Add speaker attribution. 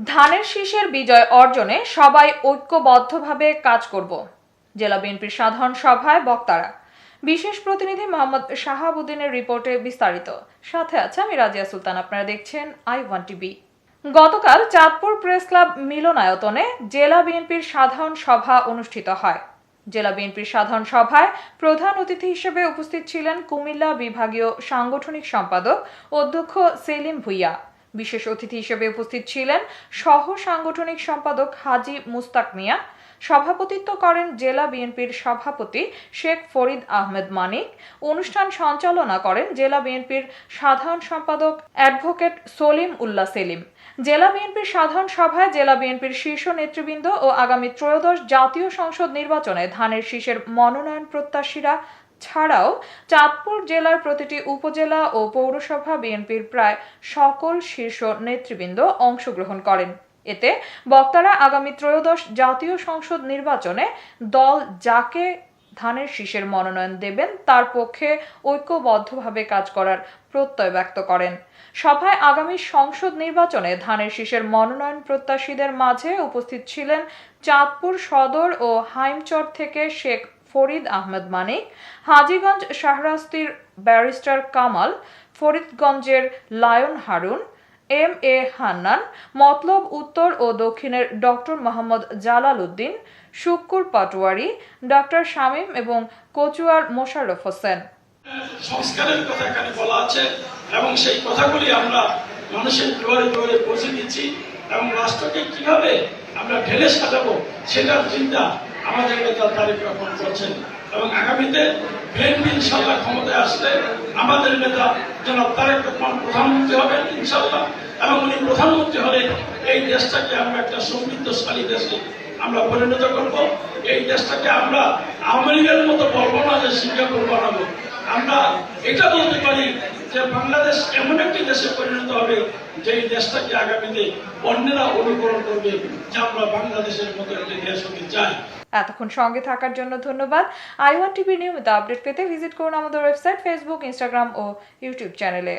Speaker 1: ধানের শীষের বিজয় অর্জনে সবাই ঐক্যবদ্ধভাবে কাজ করব। জেলা বিএনপির সাধারণ সভায় বক্তারা। বিশেষ প্রতিনিধি মোহাম্মদ শাহাবুদ্দিনের রিপোর্টে বিস্তারিত। সাথে আছে আমি রাজিয়া সুলতান। আপনারা দেখছেন I1 টিভি। গতকাল চাঁদপুর প্রেস ক্লাব মিলনায়তনে জেলা বিএনপির সাধারণ সভা অনুষ্ঠিত হয়। জেলা বিএনপির সাধারণ সভায় প্রধান অতিথি হিসেবে উপস্থিত ছিলেন কুমিল্লা বিভাগীয় সাংগঠনিক সম্পাদক অধ্যক্ষ সেলিম ভুইয়া। বিশেষ অতিথি হিসেবে উপস্থিত ছিলেন সহ সাংগঠনিক সম্পাদক হাজী মুস্তাক মিয়া। সভাপতিত্ব করেন জেলা বিএনপির সভাপতি শেখ ফরিদ আহমেদ মানিক। অনুষ্ঠান সঞ্চালনা করেন জেলা বিএনপির সাধারণ সম্পাদক অ্যাডভোকেট সলিম উল্লাহ সেলিম। জেলা বিএনপির সাধারণ সভায় জেলা বিএনপির শীর্ষ নেতৃবৃন্দ ও আগামী ত্রয়োদশ জাতীয় সংসদ নির্বাচনে ধানের শীষের মনোনয়ন প্রত্যাশীরা ছাড়াও চাঁদপুর জেলার প্রতিটি উপজেলা ও পৌরসভা বিএনপির প্রায় সকল শীর্ষ নেতৃবৃন্দ অংশগ্রহণ করেন। এতে বক্তারা আগামী ত্রয়োদশ জাতীয় সংসদ নির্বাচনে দল যাকে ধানের শীষের মনোনয়ন দেবেন তার পক্ষে ঐক্যবদ্ধভাবে কাজ করার প্রত্যয় ব্যক্ত করেন। সভায় আগামী সংসদ নির্বাচনে ধানের শীষের মনোনয়ন প্রত্যাশীদের মাঝে উপস্থিত ছিলেন চাঁদপুর সদর ও হাইমচর থেকে শেখ ফরিদ আহমেদ মানিক, হাজীগঞ্জ শাহরাস্তির ব্যারিস্টার কামাল, ফরিদগঞ্জের লায়ন হারুন, এম.এ. হান্নান, মতলব উত্তর ও দক্ষিণের ডক্টর মোহাম্মদ জালাল উদ্দিন, শুক্কুর পাটোয়ারি, ডক্টর শামীম এবং কচুয়ার মোশাররফ হোসেন।
Speaker 2: সংস্কারের কথা এখানে বলা আছে এবং সেই কথাগুলি আমরা মানুষের দুয়ারে দুয়ারে পৌঁছে দিচ্ছি এবং রাষ্ট্রকে কিভাবে আমরা ঢেলে সাজাবো সেটার চিন্তা আমাদের নেতা তারেক রহমান করছেন এবং আগামীতে বিএনপি ইনশাল্লাহ ক্ষমতায় আসলে আমাদের নেতা জনাব তারেক রহমান প্রধানমন্ত্রী হবেন ইনশাল্লাহ এবং উনি প্রধানমন্ত্রী হলে এই দেশটাকে আমরা একটা সমৃদ্ধশালী দেশে আমরা পরিণত করব। এই দেশটাকে আমরা আওয়ামী লীগের মতো বলবো না যে সিঙ্গাপুর বানাবো, আমরা এটা বলতে পারি যে বাংলাদেশ এমন একটি দেশে পরিণত হবে যেই দেশটাকে আগামীতে অন্যরা অনুকরণ করবে যে আমরা বাংলাদেশের মতো একটি দেশ হতে চাই।
Speaker 1: এতক্ষণ সঙ্গে থাকার জন্য ধন্যবাদ। I1 টিভি নিয়মিত আপডেট পেতে ভিজিট করুন আমাদের ওয়েবসাইট, ফেসবুক, ইনস্টাগ্রাম ও ইউটিউব চ্যানেলে।